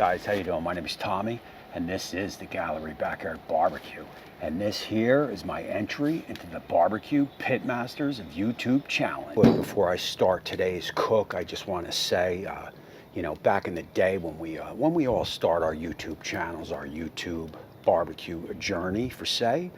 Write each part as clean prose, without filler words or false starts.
Guys, how you doing? My name is Tommy, and this is the Gallery Backyard Bbq. And this here is my entry into the BBQ Pitmasters of YouTube challenge. But before I start today's cook, I just want to say, you know, back in the day when we all start our YouTube channels, our YouTube barbecue journey for say,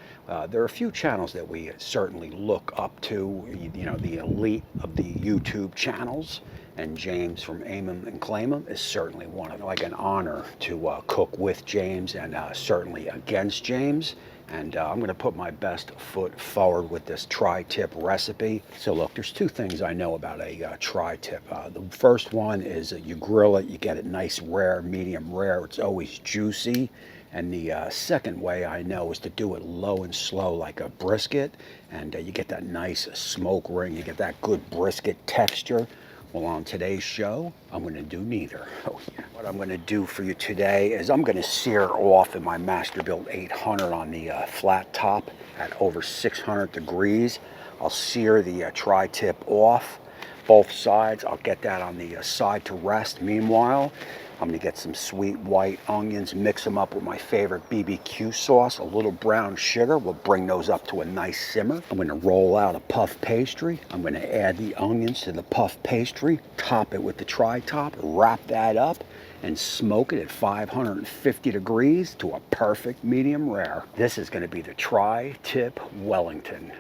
there are a few channels that we certainly look up to, you know, the elite of the YouTube channels. And James from Aim 'em and Claim 'em is certainly one of them. Like an honor to cook with James and certainly against James. And I'm going to put my best foot forward with this tri-tip recipe. So look, there's two things I know about a tri-tip. The first one is you grill it, you get it nice rare, medium rare. It's always juicy. And the second way I know is to do it low and slow like a brisket. And you get that nice smoke ring, you get that good brisket texture. Well, on today's show, I'm going to do neither. Oh, yeah. What I'm going to do for you today is I'm going to sear off in my Masterbuilt 800 on the flat top at over 600 degrees. I'll sear the tri-tip off, both sides. I'll get that on the side to rest. Meanwhile, I'm going to get some sweet white onions, mix them up with my favorite BBQ sauce, a little brown sugar. We'll bring those up to a nice simmer. I'm going to roll out a puff pastry. I'm going to add the onions to the puff pastry, top it with the tri-top, wrap that up, and smoke it at 550 degrees to a perfect medium rare. This is going to be the tri-tip Wellington.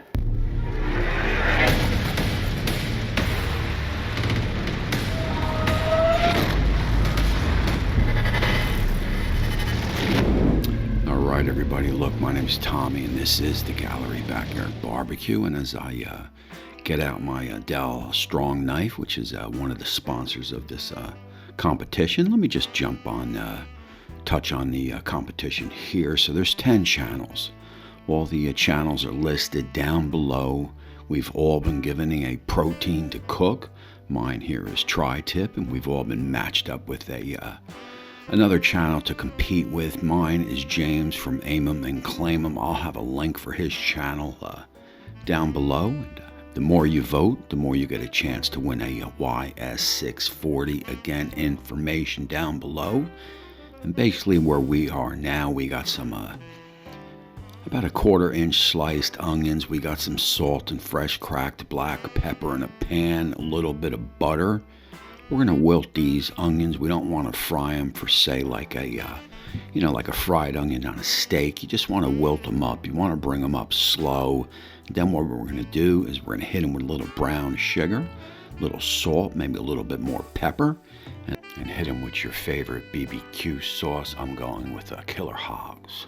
Alright everybody, look, my name's Tommy and this is the Gallery Backyard Bbq, and as I get out my Dell Strong knife, which is one of the sponsors of this competition, let me just jump on, touch on the competition here. So there's 10 channels. All the channels are listed down below. We've all been given a protein to cook. Mine here is tri-tip, and we've all been matched up with another channel to compete with. Mine is James from Aim 'em and Claim 'em. I'll have a link for his channel down below. And, the more you vote, the more you get a chance to win a YS640. Again, information down below. And basically where we are now, we got some about a 1/4 inch sliced onions. We got some salt and fresh cracked black pepper in a pan, a little bit of butter. We're going to wilt these onions. We don't want to fry them for, say, like a, you know, like a fried onion on a steak. You just want to wilt them up. You want to bring them up slow. Then what we're going to do is we're going to hit them with a little brown sugar, a little salt, maybe a little bit more pepper, and hit them with your favorite BBQ sauce. I'm going with Killer Hogs.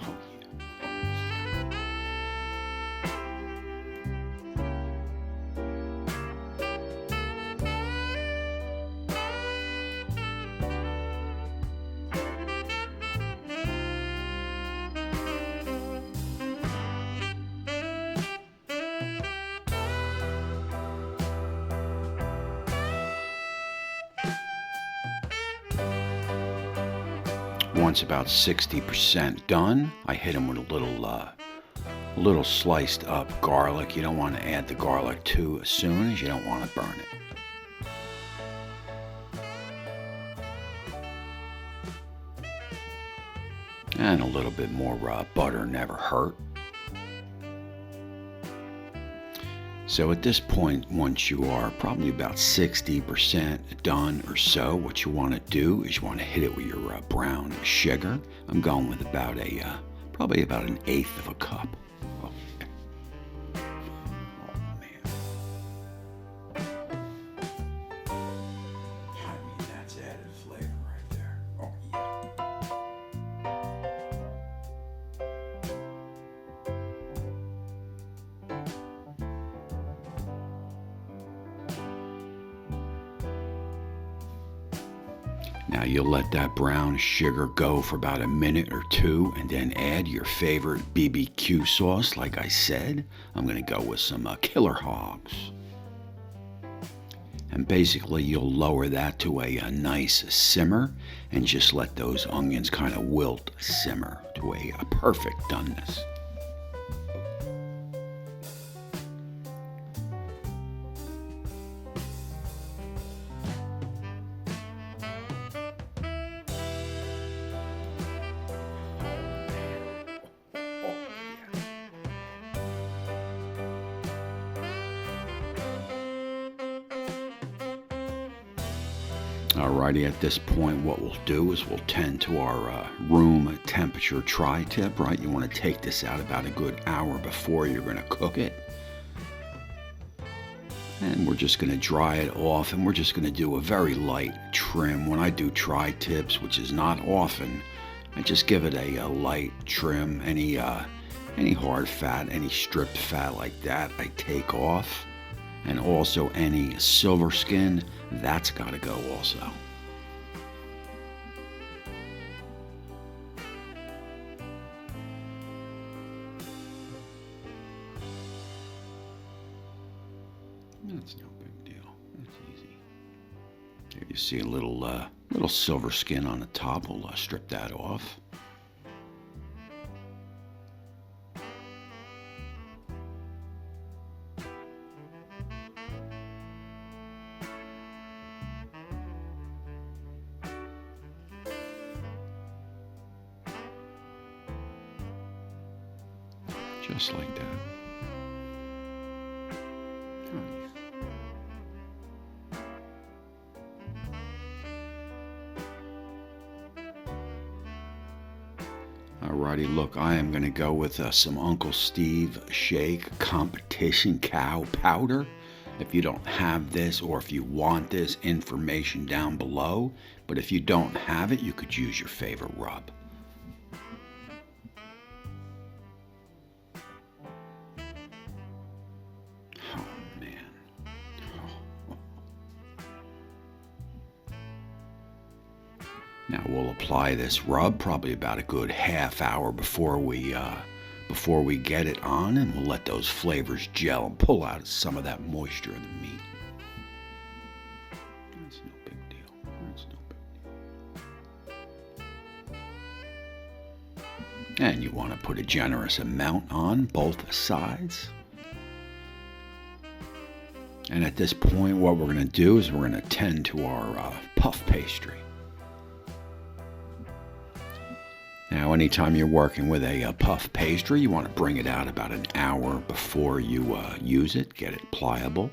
Once about 60% done, I hit them with a little sliced up garlic. You don't want to add the garlic too soon, as you don't want to burn it. And a little bit more butter never hurt. So at this point, once you are probably about 60% done or so, what you want to do is you want to hit it with your brown sugar. I'm going with about probably about 1/8 of a cup. Oh, man. I mean, that's added flavor right there. Oh, yeah. Now you'll let that brown sugar go for about a minute or two and then add your favorite BBQ sauce. Like I said, I'm going to go with some Killer Hogs. And basically you'll lower that to a nice simmer and just let those onions kind of wilt simmer to a perfect doneness. Alrighty, at this point what we'll do is we'll tend to our room temperature tri-tip, right? You want to take this out about a good hour before you're going to cook it. And we're just going to dry it off, and we're just going to do a very light trim. When I do tri-tips, which is not often, I just give it a light trim. Any hard fat, any stripped fat like that, I take off. And also any silver skin, that's got to go also. That's no big deal. That's easy. There you see a little silver skin on the top. We'll strip that off. Just like that. Alrighty, look, I am going to go with some Uncle Steve Shake Competition Cow Powder. If you don't have this, or if you want this, information down below. But if you don't have it, you could use your favorite rub. Now we'll apply this rub probably about a good half hour before we get it on, and we'll let those flavors gel and pull out some of that moisture in the meat. That's no big deal. That's no big deal. And you want to put a generous amount on both sides. And at this point, what we're going to do is we're going to tend to our puff pastry. Now, anytime you're working with a puff pastry, you want to bring it out about an hour before you use it. Get it pliable.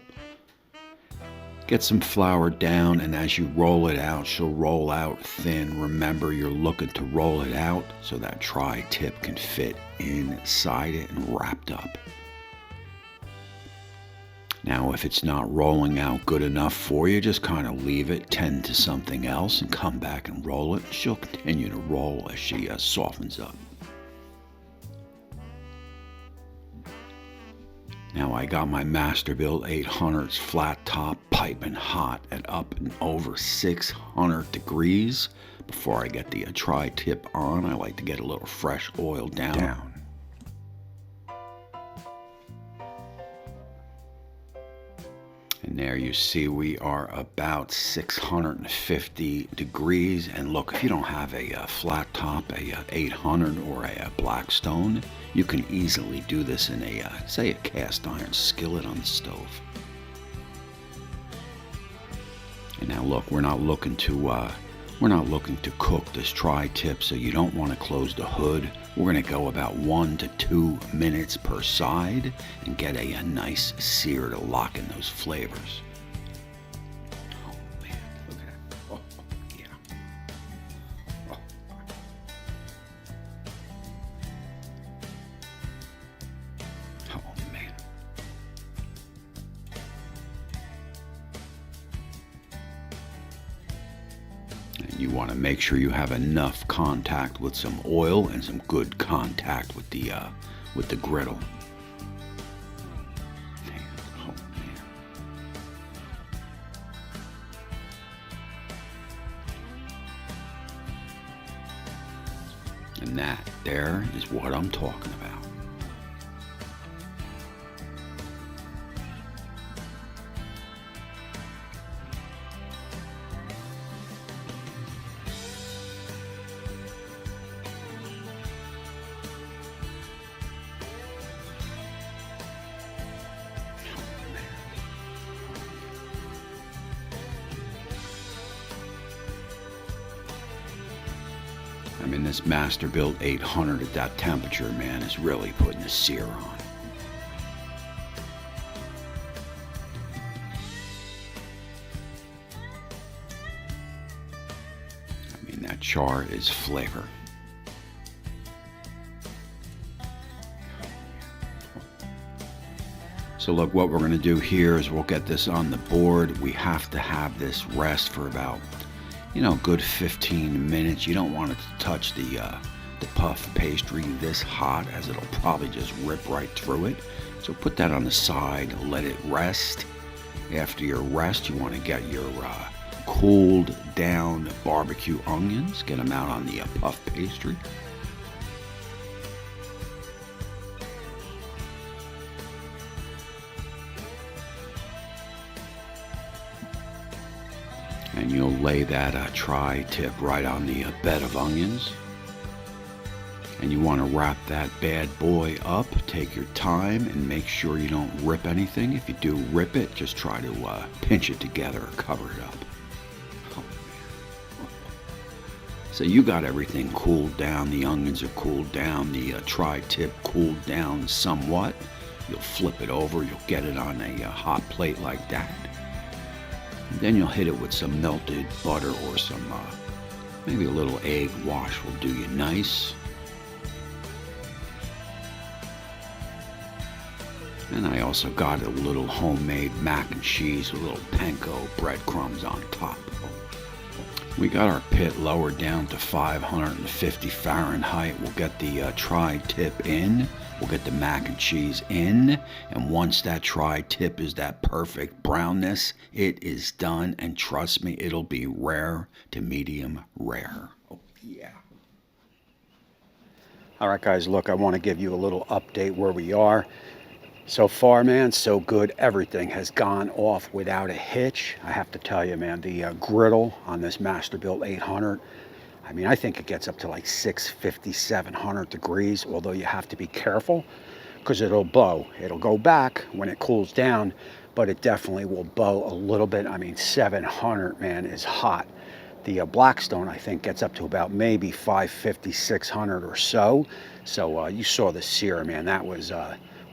Get some flour down, and as you roll it out, she'll roll out thin. Remember, you're looking to roll it out so that tri-tip can fit inside it and wrapped up. Now, if it's not rolling out good enough for you, just kind of leave it, tend to something else, and come back and roll it. She'll continue to roll as she softens up. Now, I got my Masterbuilt 800s flat top piping hot at up and over 600 degrees. Before I get the tri-tip on, I like to get a little fresh oil down. And there you see we are about 650 degrees. And look, if you don't have a flat top, a 800 or a Blackstone, you can easily do this in say a cast iron skillet on the stove. And now look, we're not looking to cook this tri-tip, so you don't want to close the hood. We're going to go about 1 to 2 minutes per side and get a nice sear to lock in those flavors. Oh man, look at that. Oh, yeah. Oh. Oh man. You want to make sure you have enough contact with some oil and some good contact with the griddle. Man, oh man. And that there is what I'm talking about. I mean, this Masterbuilt 800 at that temperature, man, is really putting a sear on. char is flavor. So look, what we're going to do here is we'll get this on the board. We have to have this rest for about, good 15 minutes. You don't want it to touch the puff pastry this hot, as it'll probably just rip right through it. So put that on the side, let it rest. After your rest, you want to get your cooled down barbecue onions, get them out on the puff pastry. And you'll lay that tri-tip right on the bed of onions. And you want to wrap that bad boy up. Take your time and make sure you don't rip anything. If you do rip it, just try to pinch it together or cover it up. So you got everything cooled down. The onions are cooled down. The tri-tip cooled down somewhat. You'll flip it over. You'll get it on a hot plate like that. And then you'll hit it with some melted butter or some, maybe a little egg wash will do you nice. And I also got a little homemade mac and cheese with little panko breadcrumbs on top. We got our pit lowered down to 550 Fahrenheit. We'll get the tri-tip in. We'll get the mac and cheese in. And once that tri-tip is that perfect brownness, it is done. And trust me, it'll be rare to medium rare. Oh, yeah. All right, guys, look, I want to give you a little update where we are. So far, man, so good. Everything has gone off without a hitch. I have to tell you, man, the griddle on this Masterbuilt 800, I mean, I think it gets up to like 650, 700 degrees, although you have to be careful because it'll bow. It'll go back when it cools down, but it definitely will bow a little bit. I mean, 700, man, is hot. The Blackstone, I think, gets up to about maybe 550, 600 or so. So you saw the sear, man. That was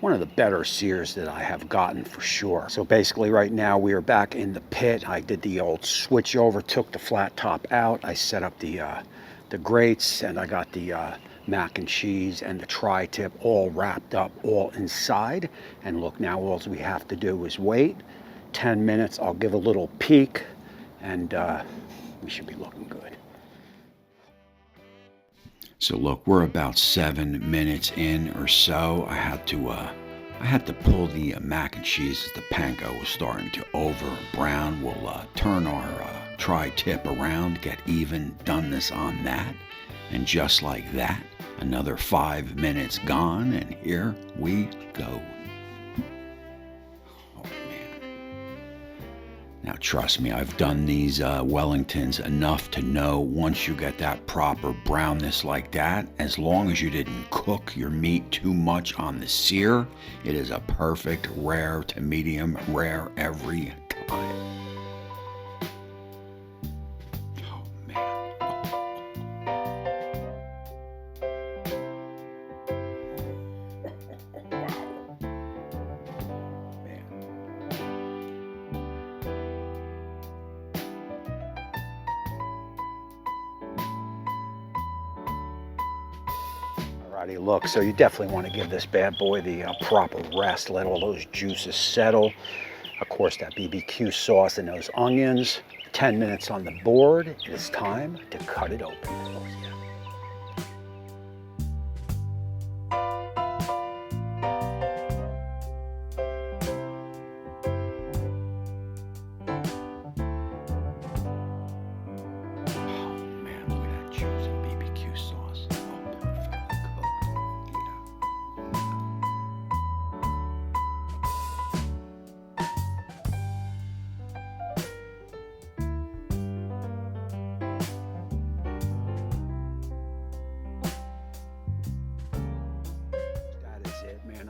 one of the better sears that I have gotten for sure. So basically right now we are back in the pit. I did the old switch over, took the flat top out. I set up the grates, and I got the mac and cheese and the tri-tip all wrapped up, all inside. And look, now all we have to do is wait 10 minutes. I'll give a little peek, and we should be looking good. So look, we're about 7 minutes in or so. I had to pull the mac and cheese as the panko was starting to over brown. We'll turn our tri-tip around, get even doneness on that, and just like that, another 5 minutes gone, and here we go. Now trust me, I've done these Wellingtons enough to know once you get that proper brownness like that, as long as you didn't cook your meat too much on the sear, it is a perfect rare to medium rare every time. Oh man. Alrighty, look, so you definitely want to give this bad boy the proper rest, let all those juices settle. Of course, that BBQ sauce and those onions. 10 minutes on the board. It is time to cut it open. Oh, yeah.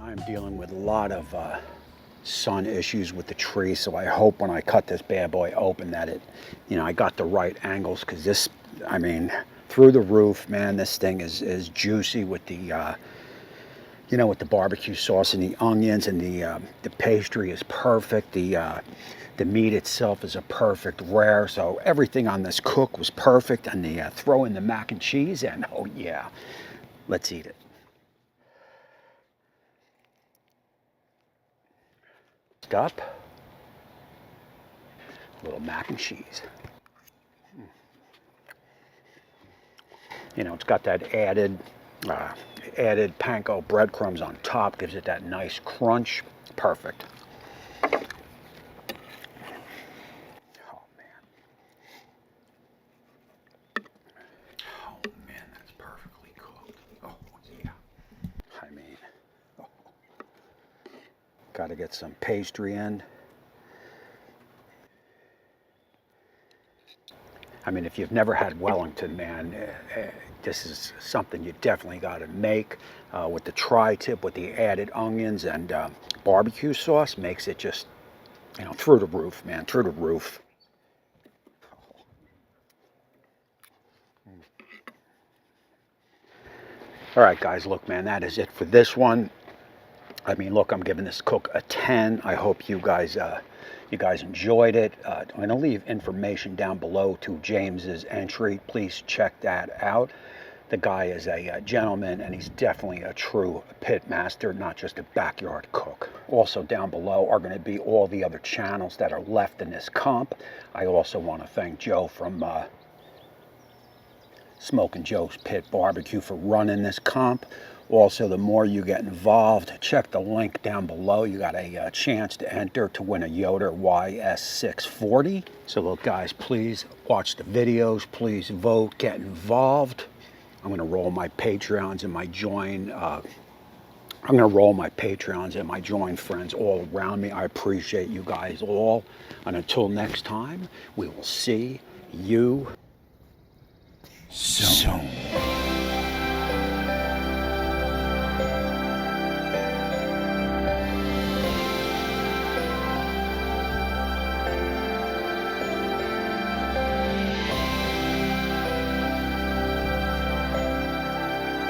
I'm dealing with a lot of sun issues with the tree, so I hope when I cut this bad boy open that it, I got the right angles, because this, I mean, through the roof, man, this thing is juicy with the You know, with the barbecue sauce and the onions and the pastry is perfect. The meat itself is a perfect rare. So everything on this cook was perfect. And the throw in the mac and cheese, and oh yeah, let's eat it. Up, a little mac and cheese. You know, it's got that added panko breadcrumbs on top, gives it that nice crunch. Perfect. Oh man. Oh man, that's perfectly cooked. Oh yeah. I mean, oh. Got to get some pastry in. I mean, if you've never had Wellington, man, this is something you definitely got to make. With the tri-tip, with the added onions and barbecue sauce, makes it just, you know, through the roof, man, through the roof. All right, guys, look, man, that is it for this one. I mean, look, I'm giving this cook a 10. I hope you guys enjoyed it. I'm going to leave information down below to James's entry. Please check that out. The guy is a gentleman, and he's definitely a true pitmaster, not just a backyard cook. Also down below are going to be all the other channels that are left in this comp. I also want to thank Joe from Smokin Joe's Pit Barbecue for running this comp. Also, the more you get involved, check the link down below. You got a chance to enter to win a Yoder YS640. So look, guys, please watch the videos. Please vote, get involved. I'm going to roll my Patreons and my join. I'm going to roll my Patreons and my join friends all around me. I appreciate you guys all. And until next time, we will see you soon.